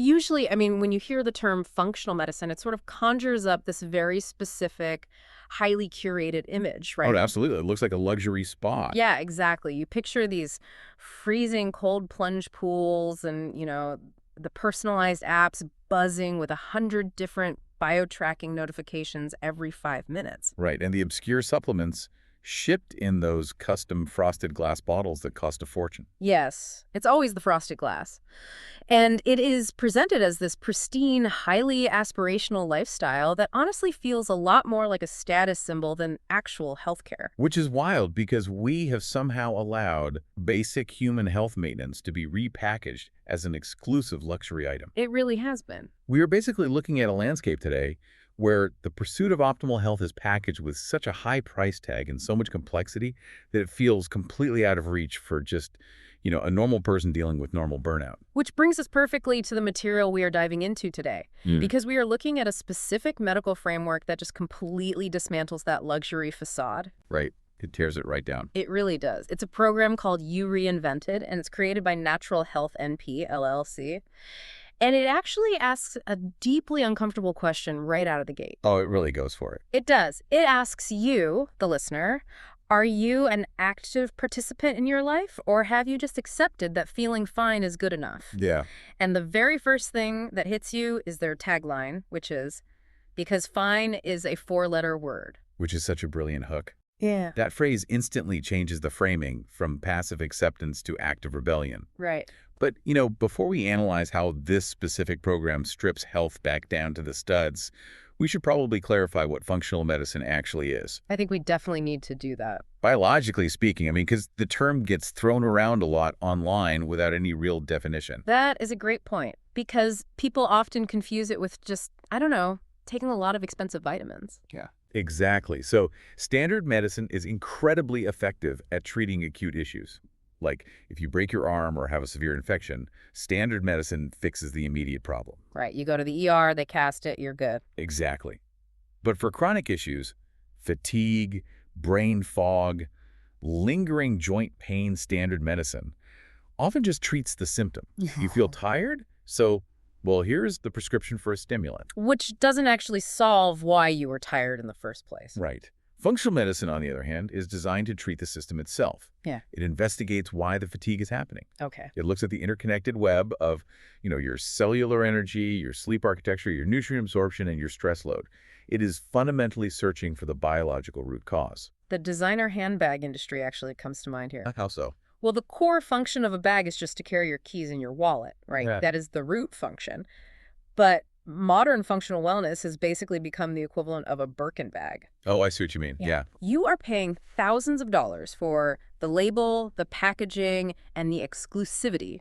Usually, I mean, when you hear the term functional medicine, it sort of conjures up this very specific, highly curated image, Oh, right? absolutely. It looks like a luxury spa. Yeah, exactly. You picture these freezing cold plunge pools and, the personalized apps buzzing with 100 different bio-tracking notifications every 5 minutes. Right. And the obscure supplements shipped in those custom frosted glass bottles that cost a fortune. Yes, it's always the frosted glass. And it is presented as this pristine, highly aspirational lifestyle that honestly feels a lot more like a status symbol than actual healthcare. Which is wild because we have somehow allowed basic human health maintenance to be repackaged as an exclusive luxury item. It really has been. We are basically looking at a landscape today where the pursuit of optimal health is packaged with such a high price tag and so much complexity that it feels completely out of reach for just, a normal person dealing with normal burnout. Which brings us perfectly to the material we are diving into today, because we are looking at a specific medical framework that just completely dismantles that luxury facade. Right. It tears it right down. It really does. It's a program called You Reinvented, and it's created by Natural Health NP, LLC. And it actually asks a deeply uncomfortable question right out of the gate. Oh, it really goes for it. It does. It asks you, the listener, are you an active participant in your life, or have you just accepted that feeling fine is good enough? Yeah. And the very first thing that hits you is their tagline, which is, because fine is a 4-letter word. Which is such a brilliant hook. Yeah. That phrase instantly changes the framing from passive acceptance to active rebellion. Right. But, before we analyze how this specific program strips health back down to the studs, we should probably clarify what functional medicine actually is. I think we definitely need to do that. Biologically speaking, because the term gets thrown around a lot online without any real definition. That is a great point, because people often confuse it with just, I don't know, taking a lot of expensive vitamins. Yeah. Exactly. So standard medicine is incredibly effective at treating acute issues. Like if you break your arm or have a severe infection, standard medicine fixes the immediate problem. Right. You go to the ER, they cast it, you're good. Exactly. But for chronic issues, fatigue, brain fog, lingering joint pain, standard medicine often just treats the symptom. You feel tired? So, well, here's the prescription for a stimulant. Which doesn't actually solve why you were tired in the first place. Right. Functional medicine, on the other hand, is designed to treat the system itself. Yeah. It investigates why the fatigue is happening. Okay. It looks at the interconnected web of, your cellular energy, your sleep architecture, your nutrient absorption, and your stress load. It is fundamentally searching for the biological root cause. The designer handbag industry actually comes to mind here. How so? Well, the core function of a bag is just to carry your keys in your wallet, right? Yeah. That is the root function. But modern functional wellness has basically become the equivalent of a Birkin bag. Oh, I see what you mean. Yeah. You are paying thousands of dollars for the label, the packaging, and the exclusivity.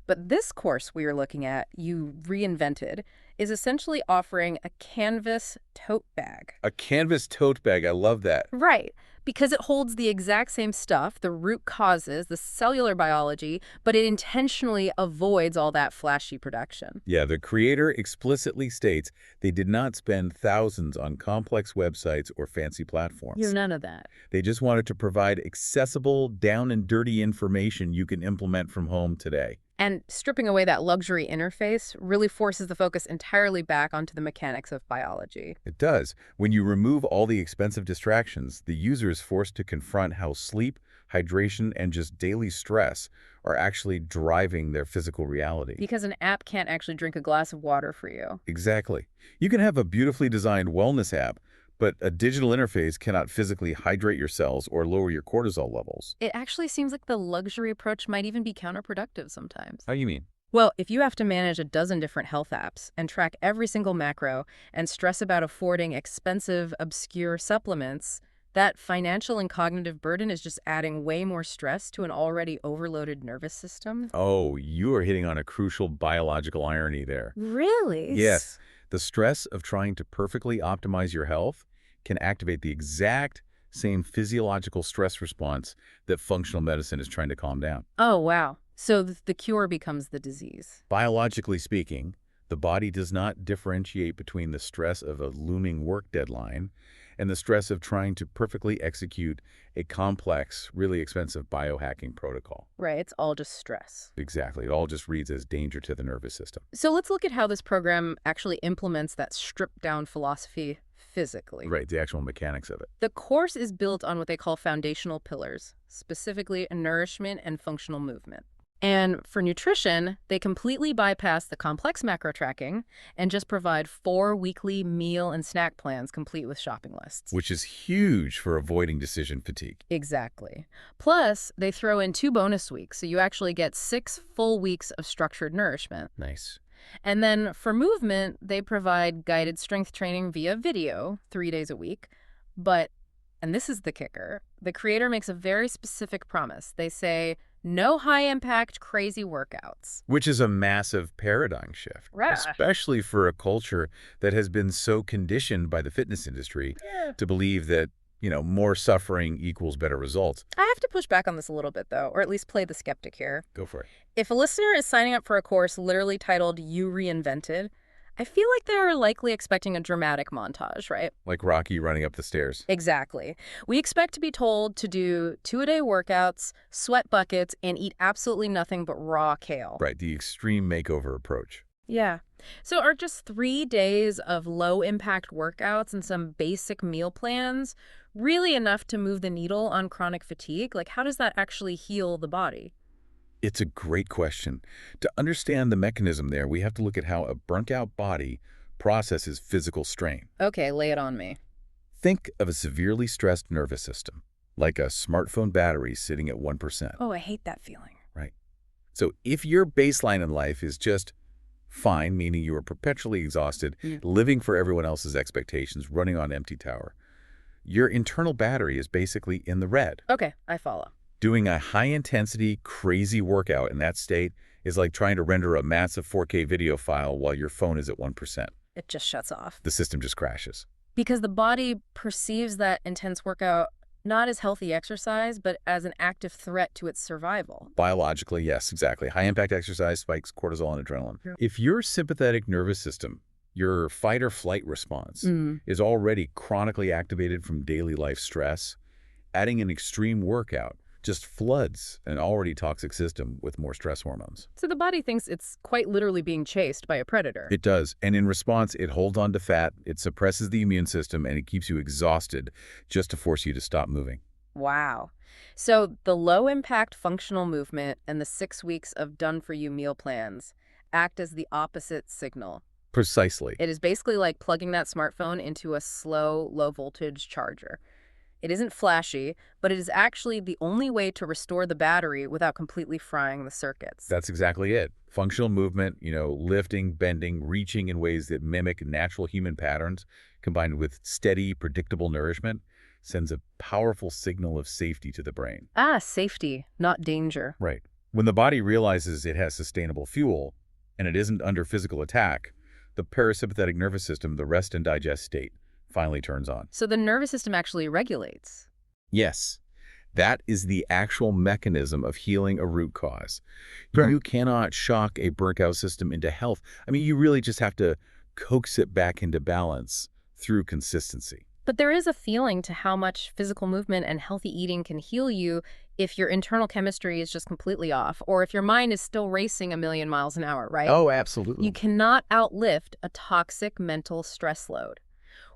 But this course we are looking at, You Reinvented, is essentially offering a canvas tote bag. A canvas tote bag. I love that. Right, because it holds the exact same stuff, the root causes, the cellular biology, but it intentionally avoids all that flashy production. Yeah, the creator explicitly states they did not spend thousands on complex websites or fancy platforms. None of that. They just wanted to provide accessible, down and dirty information you can implement from home today. And stripping away that luxury interface really forces the focus entirely back onto the mechanics of biology. It does. When you remove all the expensive distractions, the user is forced to confront how sleep, hydration, and just daily stress are actually driving their physical reality. Because an app can't actually drink a glass of water for you. Exactly. You can have a beautifully designed wellness app, but a digital interface cannot physically hydrate your cells or lower your cortisol levels. It actually seems like the luxury approach might even be counterproductive sometimes. How do you mean? Well, if you have to manage a dozen different health apps and track every single macro and stress about affording expensive, obscure supplements, that financial and cognitive burden is just adding way more stress to an already overloaded nervous system. Oh, you are hitting on a crucial biological irony there. Really? Yes. The stress of trying to perfectly optimize your health can activate the exact same physiological stress response that functional medicine is trying to calm down. Oh, wow. So the cure becomes the disease. Biologically speaking, the body does not differentiate between the stress of a looming work deadline and the stress of trying to perfectly execute a complex, really expensive biohacking protocol. Right, it's all just stress. Exactly. It all just reads as danger to the nervous system. So let's look at how this program actually implements that stripped-down philosophy physically. Right, the actual mechanics of it. The course is built on what they call foundational pillars, specifically nourishment and functional movement. And for nutrition, they completely bypass the complex macro tracking and just provide 4 weekly meal and snack plans complete with shopping lists. Which is huge for avoiding decision fatigue. Exactly. Plus, they throw in 2 bonus weeks, so you actually get 6 full weeks of structured nourishment. Nice. And then for movement, they provide guided strength training via video 3 days a week. But, and this is the kicker, the creator makes a very specific promise. They say, no high-impact, crazy workouts. Which is a massive paradigm shift, Right. especially for a culture that has been so conditioned by the fitness industry to believe that, more suffering equals better results. I have to push back on this a little bit, though, or at least play the skeptic here. Go for it. If a listener is signing up for a course literally titled You Reinvented, I feel like they're likely expecting a dramatic montage, right? Like Rocky running up the stairs. Exactly. We expect to be told to do 2-a-day workouts, sweat buckets, and eat absolutely nothing but raw kale. Right, the extreme makeover approach. Yeah. So are just 3 days of low-impact workouts and some basic meal plans really enough to move the needle on chronic fatigue? Like, how does that actually heal the body? It's a great question. To understand the mechanism there, we have to look at how a burnt-out body processes physical strain. Okay, lay it on me. Think of a severely stressed nervous system, like a smartphone battery sitting at 1%. Oh, I hate that feeling. Right. So if your baseline in life is just fine, meaning you are perpetually exhausted, living for everyone else's expectations, running on empty tower, your internal battery is basically in the red. Okay, I follow. Doing a high-intensity, crazy workout in that state is like trying to render a massive 4K video file while your phone is at 1%. It just shuts off. The system just crashes. Because the body perceives that intense workout not as healthy exercise, but as an active threat to its survival. Biologically, yes, exactly. High-impact exercise spikes cortisol and adrenaline. Yeah. If your sympathetic nervous system, your fight-or-flight response, is already chronically activated from daily life stress, adding an extreme workout just floods an already toxic system with more stress hormones. So the body thinks it's quite literally being chased by a predator. It does. And in response, it holds on to fat, it suppresses the immune system, and it keeps you exhausted just to force you to stop moving. Wow. So the low-impact functional movement and the 6 weeks of done-for-you meal plans act as the opposite signal. Precisely. It is basically like plugging that smartphone into a slow, low-voltage charger. It isn't flashy, but it is actually the only way to restore the battery without completely frying the circuits. That's exactly it. Functional movement, lifting, bending, reaching in ways that mimic natural human patterns, combined with steady, predictable nourishment, sends a powerful signal of safety to the brain. Ah, safety, not danger. Right. When the body realizes it has sustainable fuel, and it isn't under physical attack, the parasympathetic nervous system, the rest and digest state, finally turns on. So the nervous system actually regulates. Yes, that is the actual mechanism of healing a root cause. Right. You cannot shock a burnt-out system into health. I mean, you really just have to coax it back into balance through consistency. But there is a feeling to how much physical movement and healthy eating can heal you if your internal chemistry is just completely off, or if your mind is still racing a million miles an hour, right? Oh, absolutely. You cannot outlift a toxic mental stress load,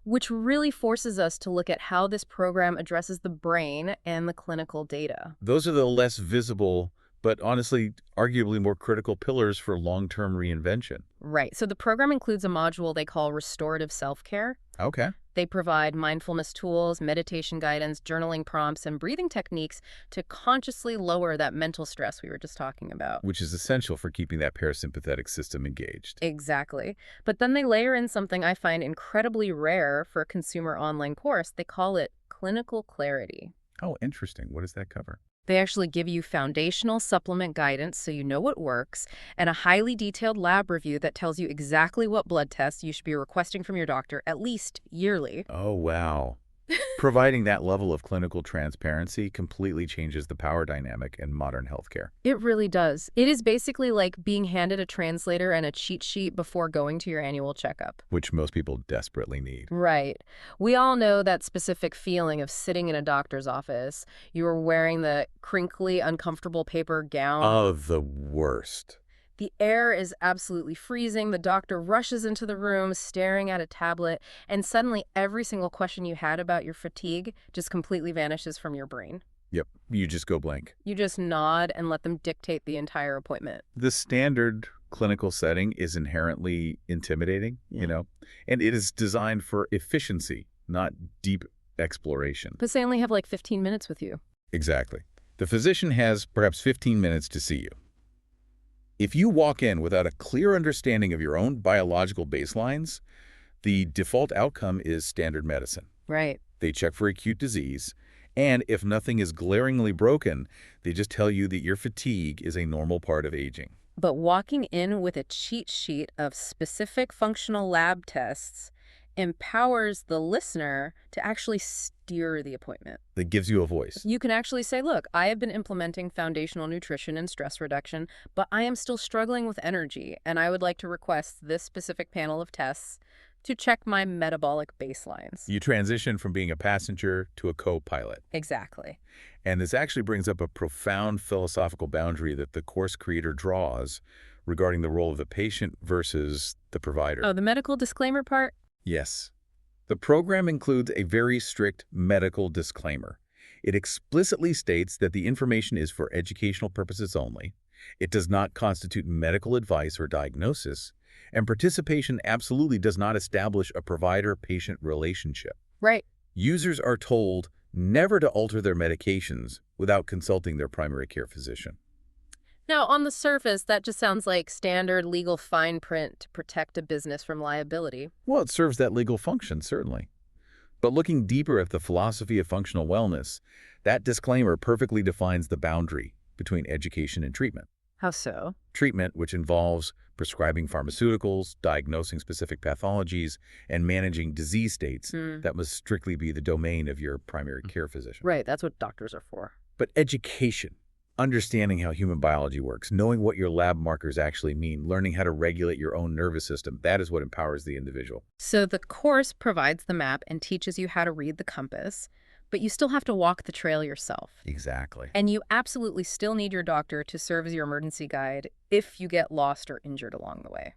which really forces us to look at how this program addresses the brain and the clinical data. Those are the less visible, but honestly, arguably more critical pillars for long-term reinvention. Right. So the program includes a module they call restorative self-care. Okay. They provide mindfulness tools, meditation guidance, journaling prompts, and breathing techniques to consciously lower that mental stress we were just talking about. Which is essential for keeping that parasympathetic system engaged. Exactly. But then they layer in something I find incredibly rare for a consumer online course. They call it clinical clarity. Oh, interesting. What does that cover? They actually give you foundational supplement guidance so you know what works, and a highly detailed lab review that tells you exactly what blood tests you should be requesting from your doctor at least yearly. Oh, wow. Providing that level of clinical transparency completely changes the power dynamic in modern healthcare. It really does. It is basically like being handed a translator and a cheat sheet before going to your annual checkup. Which most people desperately need. Right. We all know that specific feeling of sitting in a doctor's office. You are wearing the crinkly, uncomfortable paper gown. Of the worst. The air is absolutely freezing. The doctor rushes into the room, staring at a tablet, and suddenly every single question you had about your fatigue just completely vanishes from your brain. Yep, you just go blank. You just nod and let them dictate the entire appointment. The standard clinical setting is inherently intimidating, and it is designed for efficiency, not deep exploration. But they only have like 15 minutes with you. Exactly. The physician has perhaps 15 minutes to see you. If you walk in without a clear understanding of your own biological baselines, the default outcome is standard medicine. Right. They check for acute disease, and if nothing is glaringly broken, they just tell you that your fatigue is a normal part of aging. But walking in with a cheat sheet of specific functional lab tests empowers the listener to actually steer the appointment. That gives you a voice. You can actually say, look, I have been implementing foundational nutrition and stress reduction, but I am still struggling with energy, and I would like to request this specific panel of tests to check my metabolic baselines. You transition from being a passenger to a co-pilot. Exactly. And this actually brings up a profound philosophical boundary that the course creator draws regarding the role of the patient versus the provider. Oh, the medical disclaimer part? Yes. The program includes a very strict medical disclaimer. It explicitly states that the information is for educational purposes only. It does not constitute medical advice or diagnosis, and participation absolutely does not establish a provider-patient relationship. Right. Users are told never to alter their medications without consulting their primary care physician. Now, on the surface, that just sounds like standard legal fine print to protect a business from liability. Well, it serves that legal function, certainly. But looking deeper at the philosophy of functional wellness, that disclaimer perfectly defines the boundary between education and treatment. How so? Treatment, which involves prescribing pharmaceuticals, diagnosing specific pathologies, and managing disease states, that must strictly be the domain of your primary care physician. Right, that's what doctors are for. But education, understanding how human biology works, knowing what your lab markers actually mean, learning how to regulate your own nervous system, that is what empowers the individual. So the course provides the map and teaches you how to read the compass, but you still have to walk the trail yourself. Exactly. And you absolutely still need your doctor to serve as your emergency guide if you get lost or injured along the way.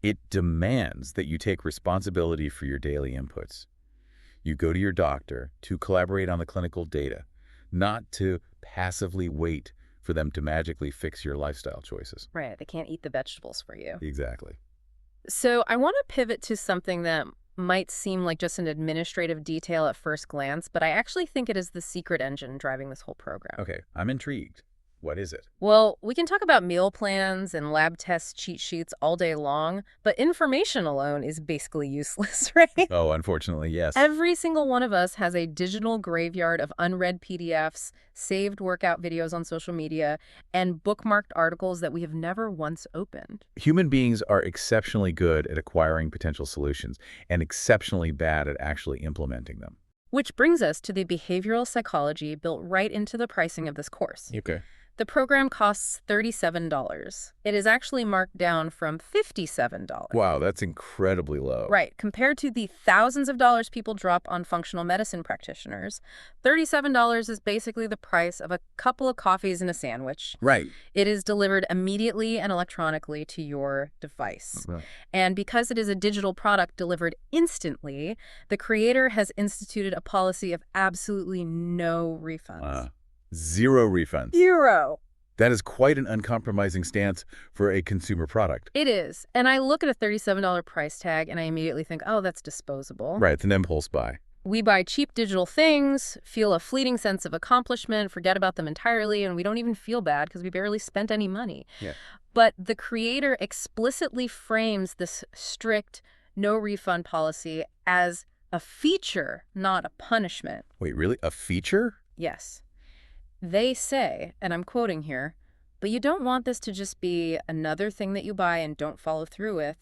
It demands that you take responsibility for your daily inputs. You go to your doctor to collaborate on the clinical data, not to passively wait for them to magically fix your lifestyle choices. Right, they can't eat the vegetables for you. Exactly. So I want to pivot to something that might seem like just an administrative detail at first glance, but I actually think it is the secret engine driving this whole program. Okay, I'm intrigued. What is it? Well, we can talk about meal plans and lab test cheat sheets all day long, but information alone is basically useless, right? Oh, unfortunately, yes. Every single one of us has a digital graveyard of unread PDFs, saved workout videos on social media, and bookmarked articles that we have never once opened. Human beings are exceptionally good at acquiring potential solutions and exceptionally bad at actually implementing them. Which brings us to the behavioral psychology built right into the pricing of this course. Okay. The program costs $37. It is actually marked down from $57. Wow, that's incredibly low. Right. Compared to the thousands of dollars people drop on functional medicine practitioners, $37 is basically the price of a couple of coffees and a sandwich. Right. It is delivered immediately and electronically to your device. Right. And because it is a digital product delivered instantly, the creator has instituted a policy of absolutely no refunds. Zero refunds. Zero. That is quite an uncompromising stance for a consumer product. It is. And I look at a $37 price tag and I immediately think, oh, that's disposable. Right, it's an impulse buy. We buy cheap digital things, feel a fleeting sense of accomplishment, forget about them entirely, and we don't even feel bad because we barely spent any money. Yeah. But the creator explicitly frames this strict no refund policy as a feature, not a punishment. Wait, really? A feature? Yes. They say, and I'm quoting here, but you don't want this to just be another thing that you buy and don't follow through with.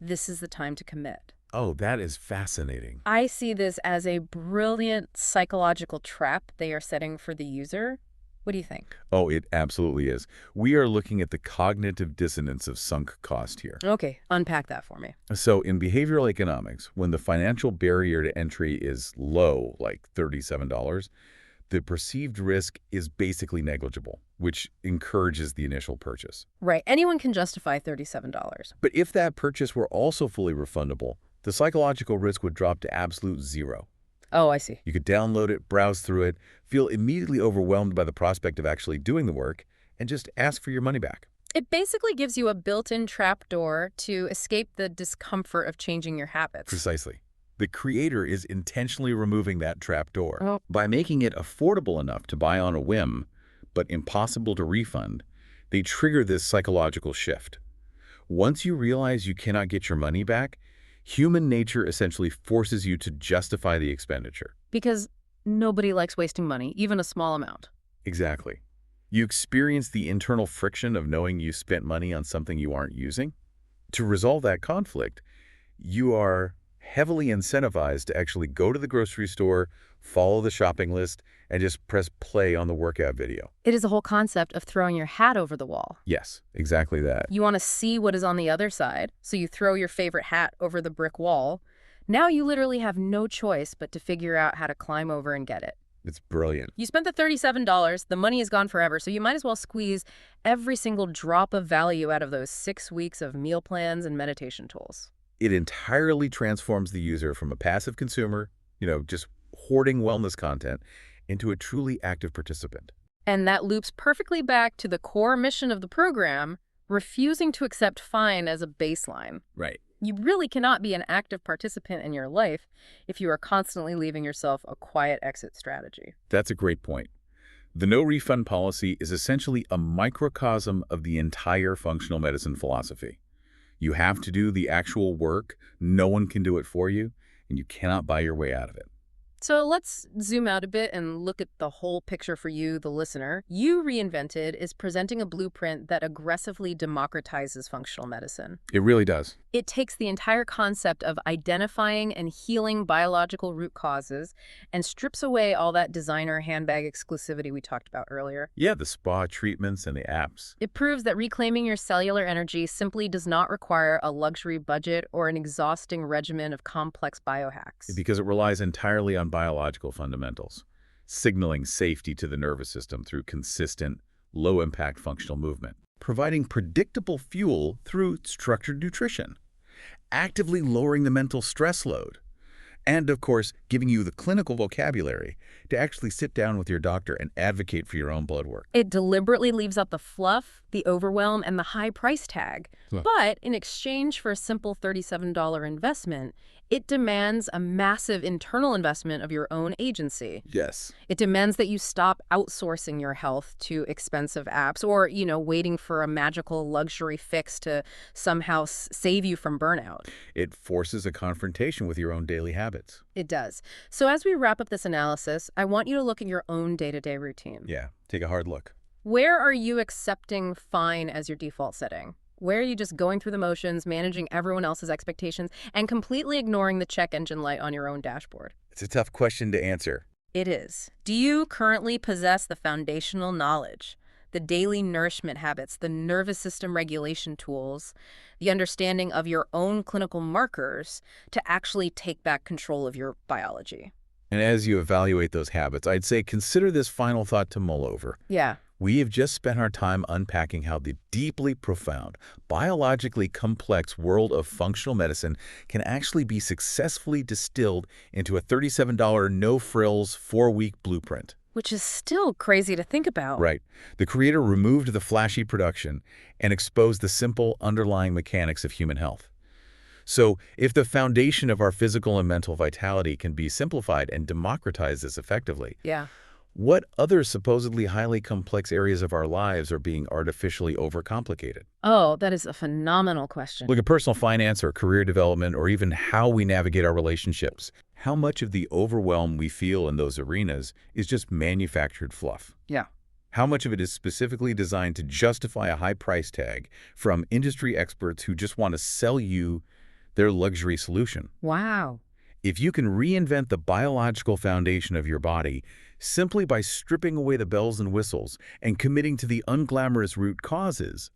This is the time to commit. Oh, that is fascinating. I see this as a brilliant psychological trap they are setting for the user. What do you think? Oh, it absolutely is. We are looking at the cognitive dissonance of sunk cost here. Okay, unpack that for me. So in behavioral economics, when the financial barrier to entry is low, like $37, the perceived risk is basically negligible, which encourages the initial purchase. Right, anyone can justify $37. But if that purchase were also fully refundable, the psychological risk would drop to absolute zero. Oh, I see. You could download it, browse through it, feel immediately overwhelmed by the prospect of actually doing the work, and just ask for your money back. It basically gives you a built-in trapdoor to escape the discomfort of changing your habits. Precisely. The creator is intentionally removing that trapdoor. Oh. By making it affordable enough to buy on a whim, but impossible to refund, they trigger this psychological shift. Once you realize you cannot get your money back, human nature essentially forces you to justify the expenditure. Because nobody likes wasting money, even a small amount. Exactly. You experience the internal friction of knowing you spent money on something you aren't using. To resolve that conflict, you are heavily incentivized to actually go to the grocery store, follow the shopping list, and just press play on the workout video. It is the whole concept of throwing your hat over the wall. Yes, exactly that. You want to see what is on the other side, so you throw your favorite hat over the brick wall. Now you literally have no choice but to figure out how to climb over and get it. It's brilliant. You spent the $37, the money is gone forever, so you might as well squeeze every single drop of value out of those 6 weeks of meal plans and meditation tools. It entirely transforms the user from a passive consumer, just hoarding wellness content, into a truly active participant. And that loops perfectly back to the core mission of the program, refusing to accept fine as a baseline. Right. You really cannot be an active participant in your life if you are constantly leaving yourself a quiet exit strategy. That's a great point. The no refund policy is essentially a microcosm of the entire functional medicine philosophy. You have to do the actual work, no one can do it for you, and you cannot buy your way out of it. So let's zoom out a bit and look at the whole picture for you, the listener. You Reinvented is presenting a blueprint that aggressively democratizes functional medicine. It really does. It takes the entire concept of identifying and healing biological root causes and strips away all that designer handbag exclusivity we talked about earlier. Yeah, the spa treatments and the apps. It proves that reclaiming your cellular energy simply does not require a luxury budget or an exhausting regimen of complex biohacks. Because it relies entirely on biological fundamentals, signaling safety to the nervous system through consistent, low-impact functional movement, providing predictable fuel through structured nutrition, actively lowering the mental stress load, and, of course, giving you the clinical vocabulary to actually sit down with your doctor and advocate for your own blood work. It deliberately leaves out the fluff, the overwhelm, and the high price tag. But in exchange for a simple $37 investment, it demands a massive internal investment of your own agency. Yes. It demands that you stop outsourcing your health to expensive apps or, waiting for a magical luxury fix to somehow save you from burnout. It forces a confrontation with your own daily habits. It does. So as we wrap up this analysis, I want you to look at your own day-to-day routine. Yeah, take a hard look. Where are you accepting fine as your default setting? Where are you just going through the motions, managing everyone else's expectations, and completely ignoring the check engine light on your own dashboard? It's a tough question to answer. It is. Do you currently possess the foundational knowledge, the daily nourishment habits, the nervous system regulation tools, the understanding of your own clinical markers to actually take back control of your biology? And as you evaluate those habits, I'd say consider this final thought to mull over. Yeah. We have just spent our time unpacking how the deeply profound, biologically complex world of functional medicine can actually be successfully distilled into a $37 no-frills 4-week blueprint. Which is still crazy to think about. Right. The creator removed the flashy production and exposed the simple underlying mechanics of human health. So, if the foundation of our physical and mental vitality can be simplified and democratized this effectively, Yeah. what other supposedly highly complex areas of our lives are being artificially overcomplicated? Oh, that is a phenomenal question. Look at personal finance or career development or even how we navigate our relationships. How much of the overwhelm we feel in those arenas is just manufactured fluff? Yeah. How much of it is specifically designed to justify a high price tag from industry experts who just want to sell you their luxury solution. Wow. If you can reinvent the biological foundation of your body simply by stripping away the bells and whistles and committing to the unglamorous root causes,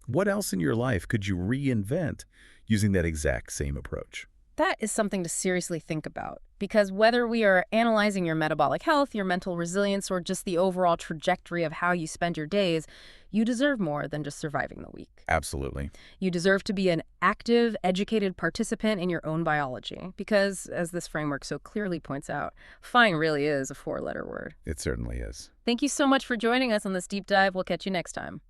what else in your life could you reinvent using that exact same approach? That is something to seriously think about, because whether we are analyzing your metabolic health, your mental resilience, or just the overall trajectory of how you spend your days, you deserve more than just surviving the week. Absolutely. You deserve to be an active, educated participant in your own biology, because, as this framework so clearly points out, fine really is a four-letter word. It certainly is. Thank you so much for joining us on this deep dive. We'll catch you next time.